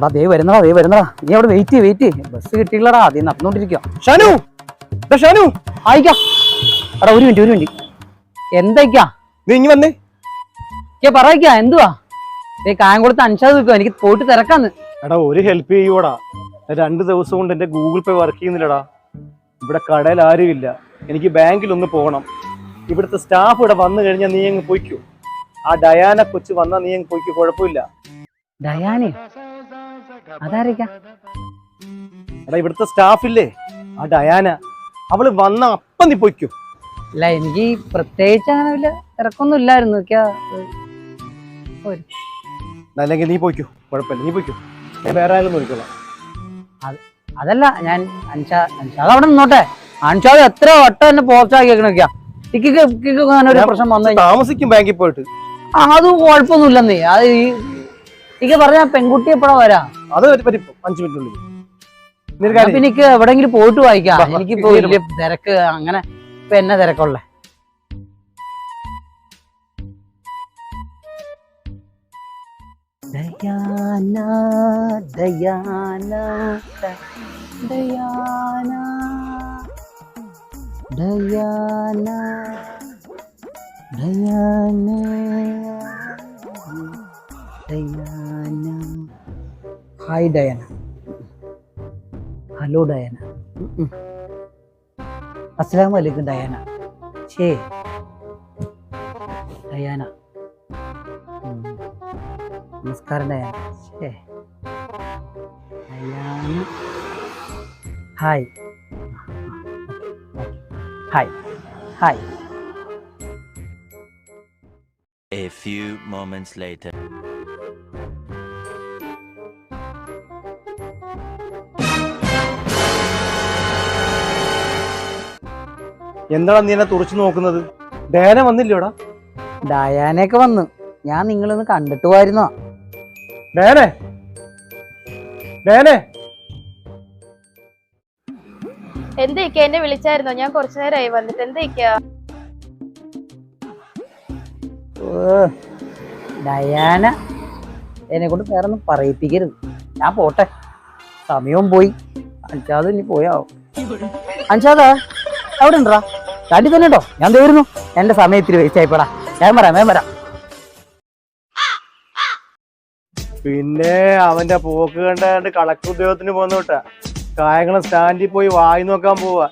എടാ ദേ വരുന്നടാ നീ അവിടെ വെയിറ്റ് ബസ് കിട്ടിയില്ലടാ അതീ നടന്നുകൊണ്ടിരിക്കുക. ഷാനു ആയിക്കാ എടാ ഒരു മിനിറ്റ് എന്തൊക്കെയാ നീ ഇങ്ങ് വന്നേ. പറയിക്കാ എന്തുവാ കായംകുളത്ത് അൻഷാദ് വെക്കോ എനിക്ക് പോയിട്ട് തിരക്കാന്ന്. എടാ ഒരു ഹെൽപ്പ് ചെയ്യൂടാ. 2 ദിവസം കൊണ്ട് എന്റെ ഗൂഗിൾ പേ വർക്ക് ചെയ്യുന്നില്ലടാ. ഇവിടെ കടയിൽ ആരുമില്ല. എനിക്ക് ബാങ്കിൽ ഒന്ന് പോകണം. ഇവിടുത്തെ സ്റ്റാഫ് ഇവിടെ വന്നു കഴിഞ്ഞാൽ നീ അങ്ങ് പോയിക്കോ. ആ ഡയാന കൊച്ചു വന്നാ നീ അങ്ങ് പോയിക്കോ, കുഴപ്പമില്ല. ഡയാനെ അതാരക്കാ? എടാ ഇവിടുത്തെ സ്റ്റാഫില്ലേ ആ ഡയാന, അവള് വന്ന അപ്പം നീ പോയിക്കോ. അല്ല എനിക്ക് പ്രത്യേകിച്ച് അങ്ങനെ വലിയ തിരക്കൊന്നും ഇല്ലായിരുന്നു. അല്ലെങ്കിൽ നീ പോയിക്കോ, കുഴപ്പമില്ല, നീ പോയിക്കോ. വേറെ ആരും നോക്കിക്കോളാം. അതല്ല ഞാൻ അൻഷാദ് അവിടെ നിന്നോട്ടെ. അൻഷാദ് എത്ര വട്ടം എന്നെ പോസ്റ്റാക്കിയൊക്കെയാ. ഒരു പ്രശ്നം വന്നു താമസിക്കും ബാങ്കിൽ പോയിട്ട്. അത് കുഴപ്പമൊന്നുമില്ലെന്നേ. അത് എനിക്ക് പറഞ്ഞ പെൺകുട്ടി എപ്പോഴാ വരാ? അത് പറ്റും 5 മിനിറ്റുള്ളിൽ. എനിക്ക് എവിടെങ്കിലും പോയിട്ട് വായിക്കാം. എനിക്കിപ്പോ വലിയ തിരക്ക് അങ്ങനെ ഇപ്പൊ എന്നെ തിരക്കുള്ളേ. Diana Diana Diana Diana Diana Diana. Hi Diana. Hello Diana. അസ്സലാമു അലൈക്കും ഡയാന. ഡയാന നമസ്കാരം Diana. Diana hi hi hi. A few moments later. എന്താടാ നീ എന്നെ തുറച്ചു നോക്കുന്നത്? ഡയാന വന്നില്ലോടാ? ഡയാനയൊക്കെ വന്നു. ഞാൻ നിങ്ങളൊന്ന് കണ്ടിട്ട് പോയിരുന്നോ? ഡയാനെ ഡയാനെ എന്തൊക്കെയാ? എന്നെ വിളിച്ചായിരുന്നോ? ഞാൻ കുറച്ചു നേരമായി വന്നിട്ട്. എന്തൊക്കെയാ? ഡയാന എന്നെ കൊണ്ട് വേറെ ഒന്നും പറയിപ്പിക്കരുത്. ഞാൻ പോട്ടെ, സമയവും പോയി. അൻഷാദ് ഇനി പോയാവും. അൻഷാദാ അവിടെ ഉണ്ടോ? കാട്ടി തന്നെ ഉണ്ടോ? ഞാൻ തീർന്നു. എന്റെ സമയത്തിന് വേസ്റ്റ് ആയിപ്പോടാ. ഞാൻ വരാം. പിന്നെ അവന്റെ പോക്ക് കണ്ട് കളക്ടർ ഉദ്യോഗത്തിന് പോന്നോട്ടാ. കായംകുളം സ്റ്റാൻഡിൽ പോയി വായി നോക്കാൻ പോവാ.